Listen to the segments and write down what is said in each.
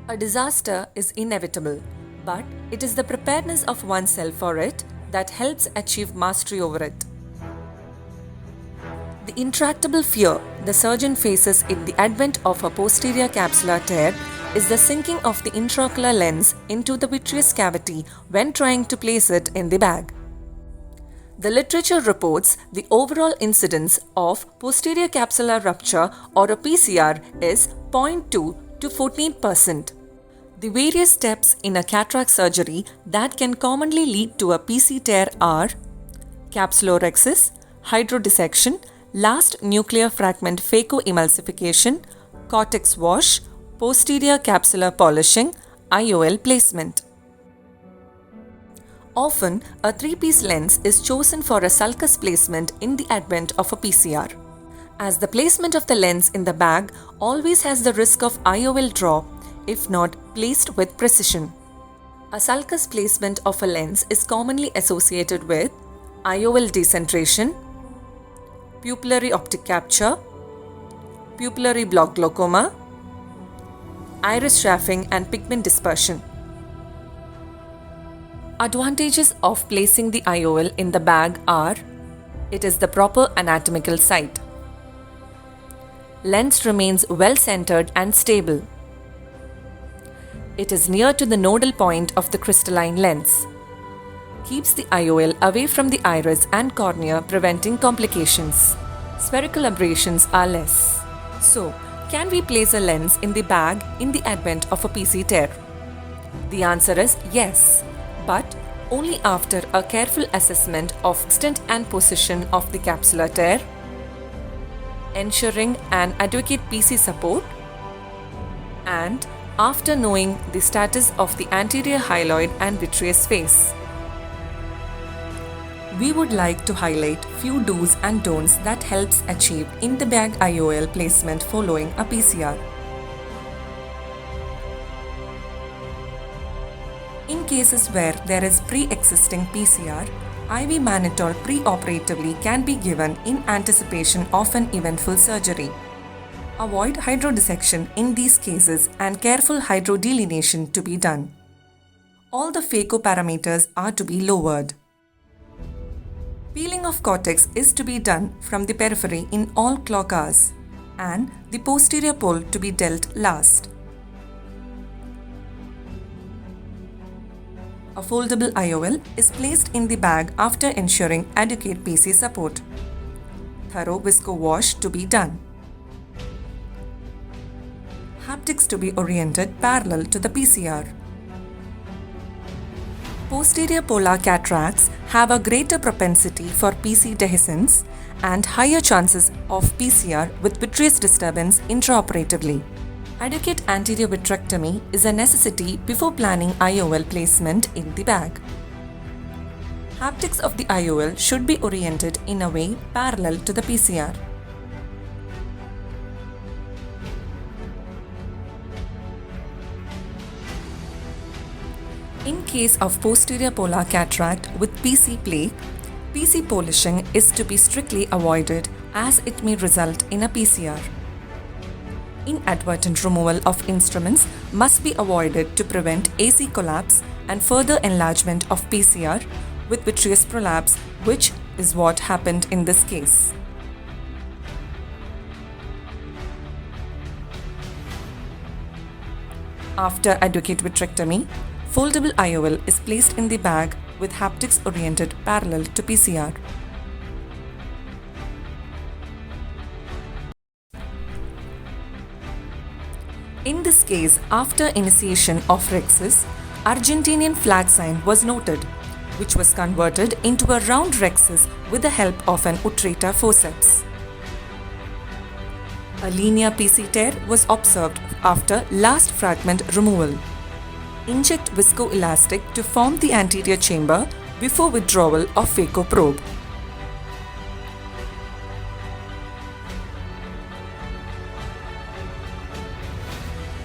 A disaster is inevitable, but it is the preparedness of oneself for it that helps achieve mastery over it. The intractable fear the surgeon faces in the advent of a posterior capsular tear is the sinking of the intraocular lens into the vitreous cavity when trying to place it in the bag. The literature reports the overall incidence of posterior capsular rupture or a PCR is 0.2 to 14%. The various steps in a cataract surgery that can commonly lead to a PC tear are capsulorhexis, hydrodissection, last nuclear fragment phacoemulsification, cortex wash, posterior capsular polishing, IOL placement. Often, a 3-piece lens is chosen for a sulcus placement in the advent of a PCR. As the placement of the lens in the bag always has the risk of IOL draw if not placed with precision. A sulcus placement of a lens is commonly associated with IOL decentration, pupillary optic capture, pupillary block glaucoma, iris strafing and pigment dispersion. Advantages of placing the IOL in the bag are: it is the proper anatomical site. Lens remains well centered and stable. It is near to the nodal point of the crystalline lens. Keeps the IOL away from the iris and cornea, preventing complications. Spherical aberrations are less. So, can we place a lens in the bag in the advent of a PC tear? The answer is yes, but only after a careful assessment of extent and position of the capsular tear, ensuring an adequate PC support, and after knowing the status of the anterior hyaloid and vitreous face. We would like to highlight few do's and don'ts that helps achieve in-the-bag IOL placement following a PCR. In cases where there is pre-existing PCR, IV mannitol pre-operatively can be given in anticipation of an eventful surgery. Avoid hydrodissection in these cases and careful hydrodelination to be done. All the phacoparameters are to be lowered. Peeling of cortex is to be done from the periphery in all clock hours, and the posterior pole to be dealt last. A foldable IOL is placed in the bag after ensuring adequate PC support. Thorough visco wash to be done. Haptics to be oriented parallel to the PCR. Posterior polar cataracts have a greater propensity for PC dehiscence and higher chances of PCR with vitreous disturbance intraoperatively. Adequate anterior vitrectomy is a necessity before planning IOL placement in the bag. Haptics of the IOL should be oriented in a way parallel to the PCR. In case of posterior polar cataract with PC plaque, PC polishing is to be strictly avoided as it may result in a PCR. Inadvertent removal of instruments must be avoided to prevent AC collapse and further enlargement of PCR with vitreous prolapse, which is what happened in this case. After adequate vitrectomy, foldable IOL is placed in the bag with haptics oriented parallel to PCR. In this case, after initiation of rhexis, Argentinian flag sign was noted, which was converted into a round rhexis with the help of an Utrata forceps. A linear PC tear was observed after last fragment removal. Inject viscoelastic to form the anterior chamber before withdrawal of phaco probe.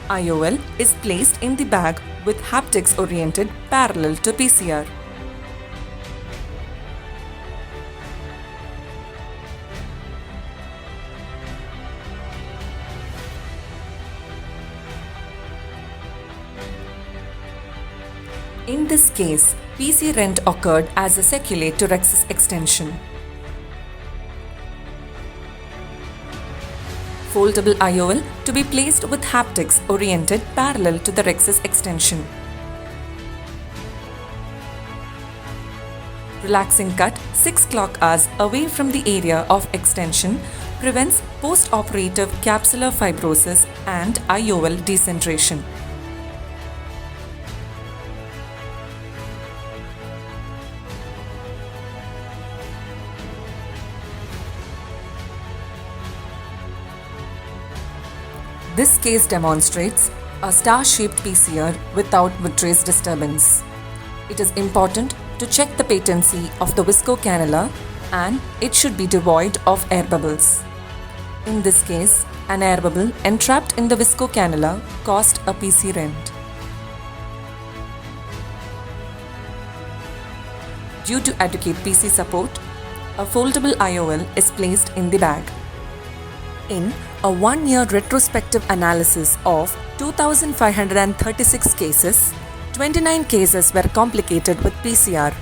IOL is placed in the bag with haptics oriented parallel to PCR. In this case, PC rent occurred as a seculate to rexis extension. Foldable IOL to be placed with haptics oriented parallel to the rexis extension. Relaxing cut 6 clock hours away from the area of extension prevents post-operative capsular fibrosis and IOL decentration. This case demonstrates a star-shaped PCR without vitreous disturbance. It is important to check the patency of the visco cannula and it should be devoid of air bubbles. In this case, an air bubble entrapped in the visco cannula caused a PC rent. Due to adequate PC support, a foldable IOL is placed in the bag. In a one-year retrospective analysis of 2,536 cases, 29 cases were complicated with PCR.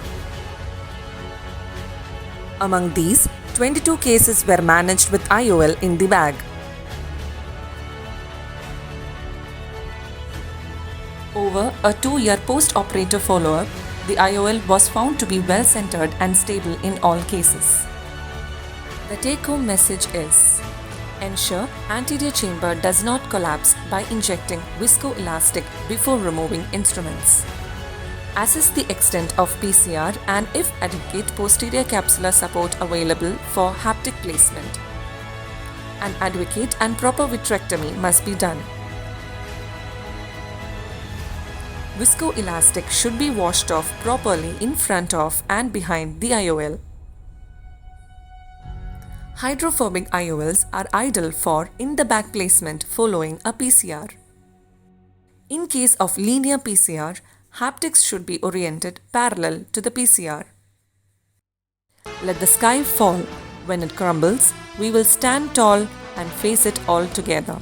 Among these, 22 cases were managed with IOL in the bag. Over a 2-year post-operative follow-up, the IOL was found to be well-centered and stable in all cases. The take-home message is: ensure anterior chamber does not collapse by injecting viscoelastic before removing instruments. Assess the extent of PCR and if adequate posterior capsular support available for haptic placement. An adequate and proper vitrectomy must be done. Viscoelastic should be washed off properly in front of and behind the IOL. Hydrophobic IOLs are ideal for in-the-bag placement following a PCR. In case of linear PCR, haptics should be oriented parallel to the PCR. Let the sky fall. When it crumbles, we will stand tall and face it all together.